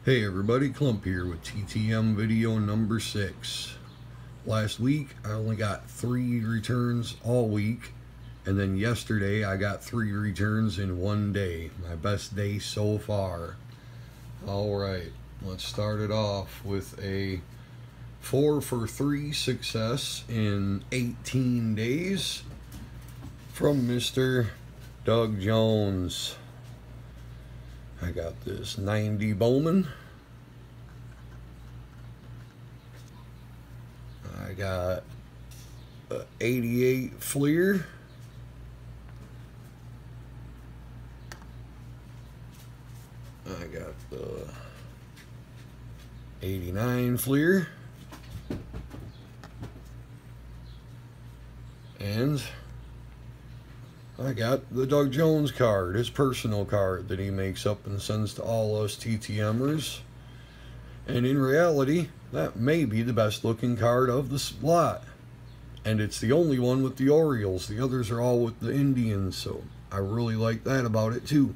Hey everybody, Clump here with TTM video number 6. Last week I only got 3 returns all week, and then yesterday I got 3 returns in one day. My best day so far. Alright, let's start it off with a 4 for 3 success in 18 days from Mr. Doug Jones. I got this 90 Bowman. I got 88 Fleer. I got the 89 Fleer. And I got the Doug Jones card, his personal card that he makes up and sends to all us TTMers. And in reality, that may be the best looking card of the lot. And it's the only one with the Orioles. The others are all with the Indians, so I really like that about it too.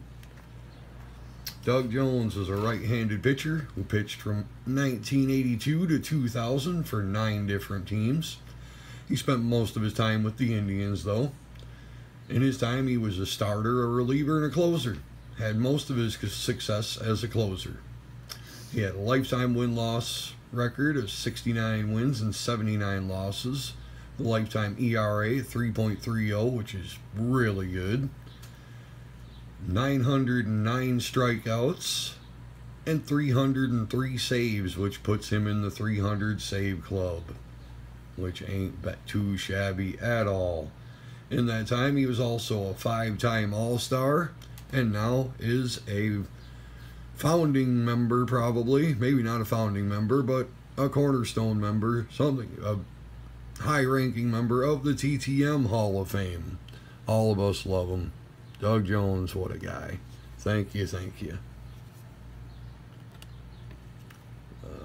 Doug Jones was a right-handed pitcher who pitched from 1982 to 2000 for 9 different teams. He spent most of his time with the Indians though. In his time, he was a starter, a reliever, and a closer. Had most of his success as a closer. He had a lifetime win-loss record of 69 wins and 79 losses. The lifetime ERA 3.30, which is really good. 909 strikeouts and 303 saves, which puts him in the 300 save club, which ain't too shabby at all. In that time, he was also a 5-time All-Star, and now is a founding member, probably. Maybe not a founding member, but a cornerstone member, something, a high-ranking member of the TTM Hall of Fame. All of us love him. Doug Jones, what a guy. Thank you, thank you.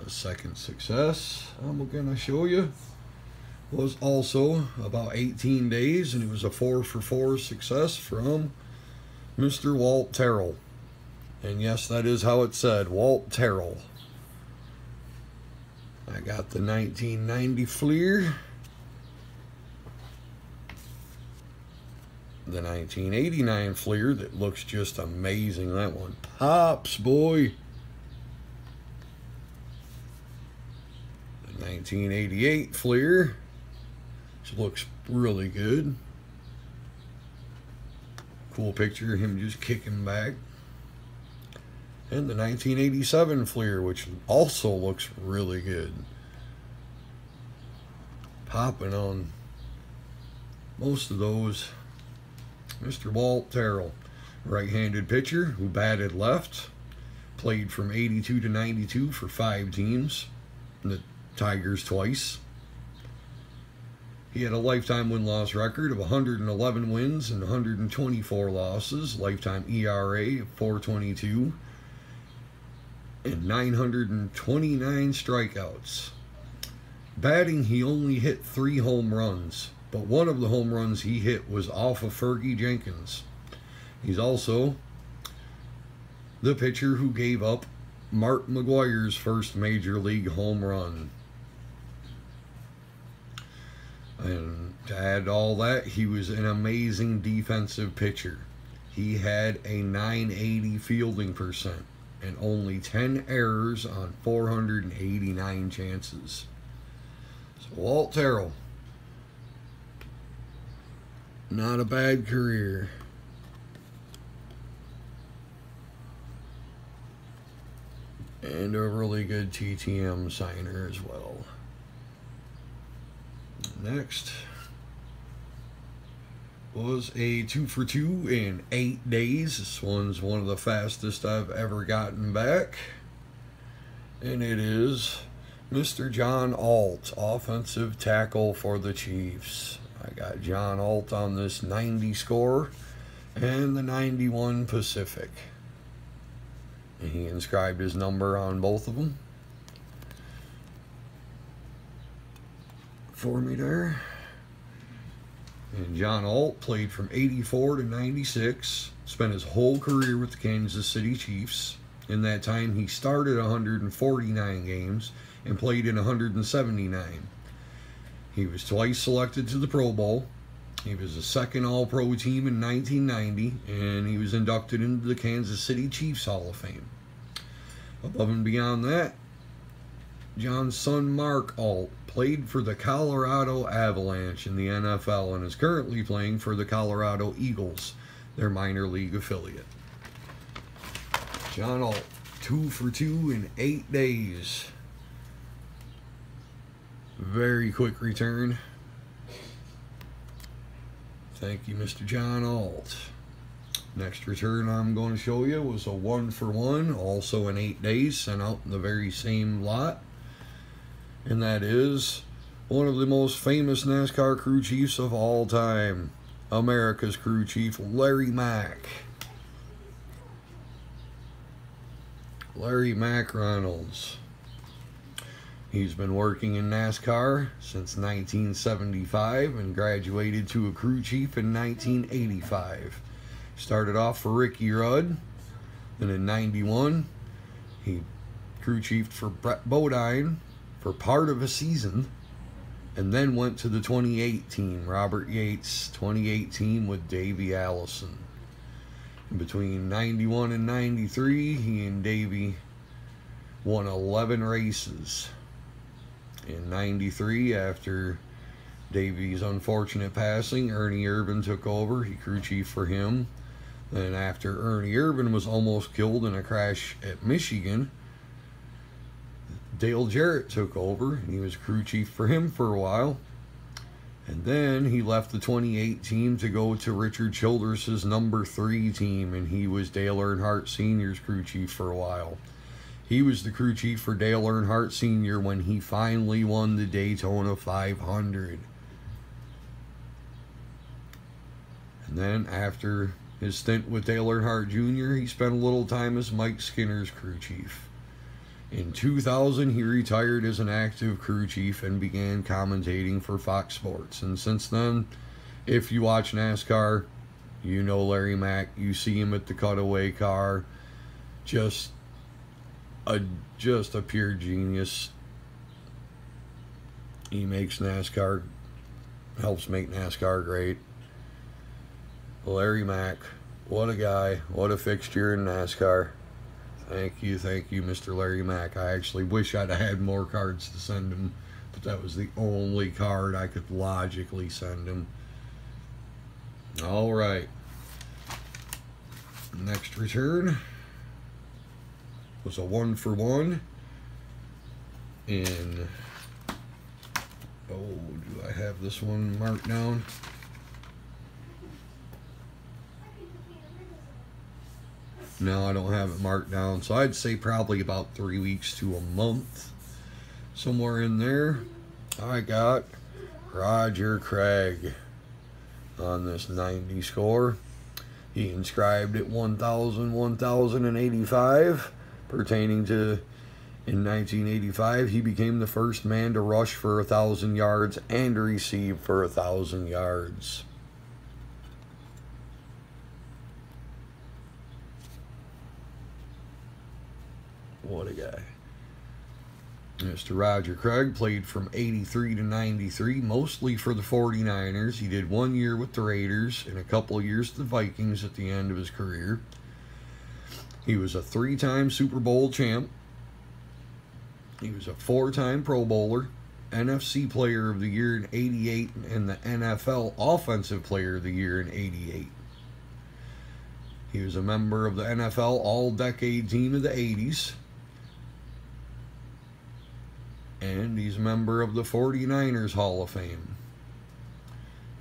Second success I'm going to show you was also about 18 days, and it was a 4 for 4 success from Mr. Walt Terrel. And yes, that is how it's said, Walt Terrel. I got the 1990 Fleer, the 1989 Fleer that looks just amazing. That one pops, boy. The 1988 Fleer, which looks really good. Cool picture of him just kicking back. And the 1987 Fleer, which also looks really good. Popping on most of those. Mr. Walt Terrel, right-handed pitcher who batted left. Played from 82 to 92 for 5 teams. The Tigers twice. He had a lifetime win-loss record of 111 wins and 124 losses. Lifetime ERA of 4.22. And 929 strikeouts. Batting, he only hit 3 home runs. But one of the home runs he hit was off of Fergie Jenkins. He's also the pitcher who gave up Mark McGwire's first major league home run. And to add all that, he was an amazing defensive pitcher. He had a 980 fielding percent and only 10 errors on 489 chances. So Walt Terrel, not a bad career. And a really good TTM signer as well. Next was a 2 for 2 in 8 days. This one's one of the fastest I've ever gotten back. And it is Mr. John Alt, offensive tackle for the Chiefs. I got John Alt on this 90 score and the 91 Pacific. And he inscribed his number on both of them for me there. And John Alt played from 84 to 96, spent his whole career with the Kansas City Chiefs. In that time, he started 149 games and played in 179. He was twice selected to the Pro Bowl. He was a second All-Pro team in 1990, and he was inducted into the Kansas City Chiefs Hall of Fame. Above and beyond that, John's son Mark Alt played for the Colorado Avalanche in the NFL and is currently playing for the Colorado Eagles, their minor league affiliate. John Alt, 2 for 2 in 8 days. Very quick return. Thank you, Mr. John Alt. Next return I'm going to show you was a 1 for 1, also in 8 days, sent out in the very same lot. And that is one of the most famous NASCAR crew chiefs of all time, America's crew chief, Larry Mack. Larry McReynolds. He's been working in NASCAR since 1975 and graduated to a crew chief in 1985. Started off for Ricky Rudd, then in 91 he crew chiefed for Brett Bodine for part of a season, and then went to the 2018 Robert Yates 2018 with Davey Allison. In between 91 and 93, he and Davey won 11 races. In 93, after Davey's unfortunate passing, Ernie Irvan took over. He crew chief for him. Then after Ernie Irvan was almost killed in a crash at Michigan, Dale Jarrett took over. He was crew chief for him for a while. And then he left the 28 team to go to Richard Childress's number 3 team, and he was Dale Earnhardt Sr.'s crew chief for a while. He was the crew chief for Dale Earnhardt Sr. when he finally won the Daytona 500. And then after his stint with Dale Earnhardt Jr., he spent a little time as Mike Skinner's crew chief. In 2000, he retired as an active crew chief and began commentating for Fox Sports. And since then, if you watch NASCAR, you know Larry Mack. You see him at the cutaway car. Just a pure genius. He makes NASCAR, helps make NASCAR great. Larry Mack, what a guy, what a fixture in NASCAR. Thank you, Mr. Larry Mack. I actually wish I'd had more cards to send him, but that was the only card I could logically send him. All right. Next return was a 1 for 1 in, do I have this one marked down? No, I don't have it marked down, so I'd say probably about 3 weeks to a month, somewhere in there. I got Roger Craig on this 90 score. He inscribed it 1085, pertaining to, in 1985, he became the first man to rush for 1,000 yards and receive for 1,000 yards. What a guy. Mr. Roger Craig played from 83 to 93, mostly for the 49ers. He did 1 year with the Raiders and a couple of years with the Vikings at the end of his career. He was a 3-time Super Bowl champ. He was a 4-time Pro Bowler, NFC Player of the Year in 88, and the NFL Offensive Player of the Year in 88. He was a member of the NFL All-Decade Team of the 80s. And he's a member of the 49ers Hall of Fame.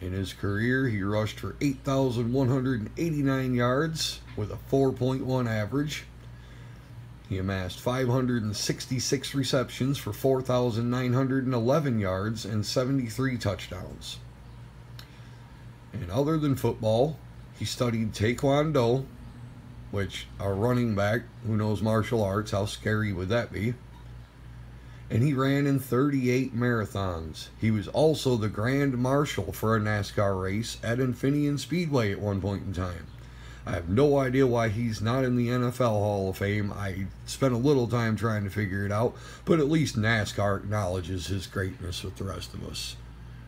In his career, he rushed for 8,189 yards with a 4.1 average. He amassed 566 receptions for 4,911 yards and 73 touchdowns. And other than football, he studied Taekwondo, which a running back who knows martial arts, how scary would that be? And he ran in 38 marathons. He was also the Grand Marshal for a NASCAR race at Infineon Speedway at one point in time. I have no idea why he's not in the NFL Hall of Fame. I spent a little time trying to figure it out, but at least NASCAR acknowledges his greatness with the rest of us.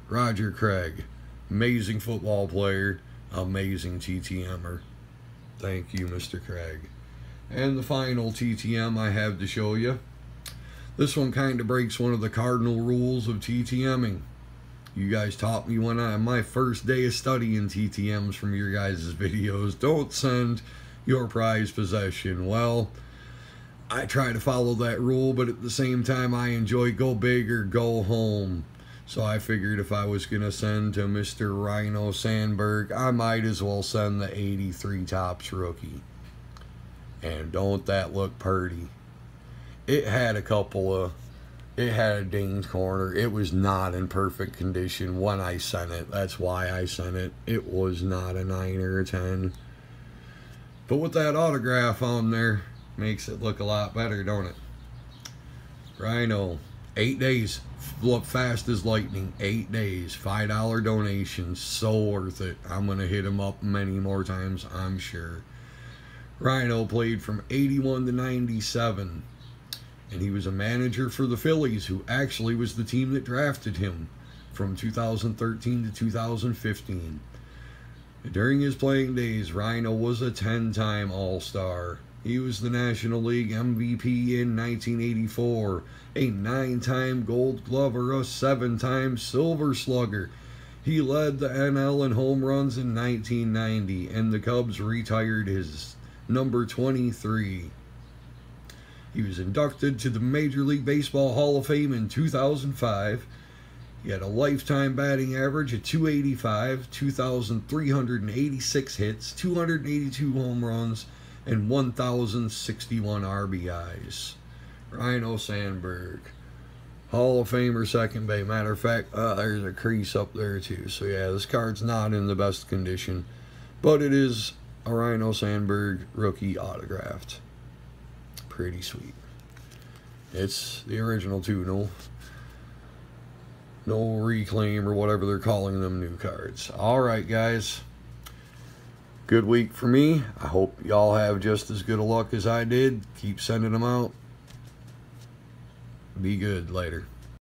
Roger Craig, amazing football player, amazing TTMer. Thank you, Mr. Craig. And the final TTM I have to show you. This one kind of breaks one of the cardinal rules of TTMing. You guys taught me when on my first day of studying TTMs from your guys' videos, don't send your prized possession. Well, I try to follow that rule, but at the same time I enjoy go big or go home. So I figured if I was going to send to Mr. Rhino Sandberg, I might as well send the 83 Topps rookie. And don't that look pretty? It had a dinged corner. It was not in perfect condition when I sent it. That's why I sent it. It was not a 9 or a 10. But with that autograph on there, makes it look a lot better, don't it? Rhino, 8 days. Flew up fast as lightning. 8 days. $5 donations. So worth it. I'm going to hit him up many more times, I'm sure. Rhino played from 81 to 97. And he was a manager for the Phillies, who actually was the team that drafted him from 2013 to 2015. During his playing days, Rhino was a 10-time All-Star. He was the National League MVP in 1984, a 9-time Gold Glover, a 7-time Silver Slugger. He led the NL in home runs in 1990, and the Cubs retired his number 23. He was inducted to the Major League Baseball Hall of Fame in 2005. He had a lifetime batting average of .285, 2,386 hits, 282 home runs, and 1,061 RBIs. Rhino Sandberg, Hall of Famer, second base. Matter of fact, there's a crease up there too. So yeah, this card's not in the best condition, but it is a Rhino Sandberg rookie autographed. Pretty sweet. It's the original too. No reclaim or whatever they're calling them new cards. Alright guys, good week for me. I hope y'all have just as good a luck as I did. Keep sending them out. Be good. Later.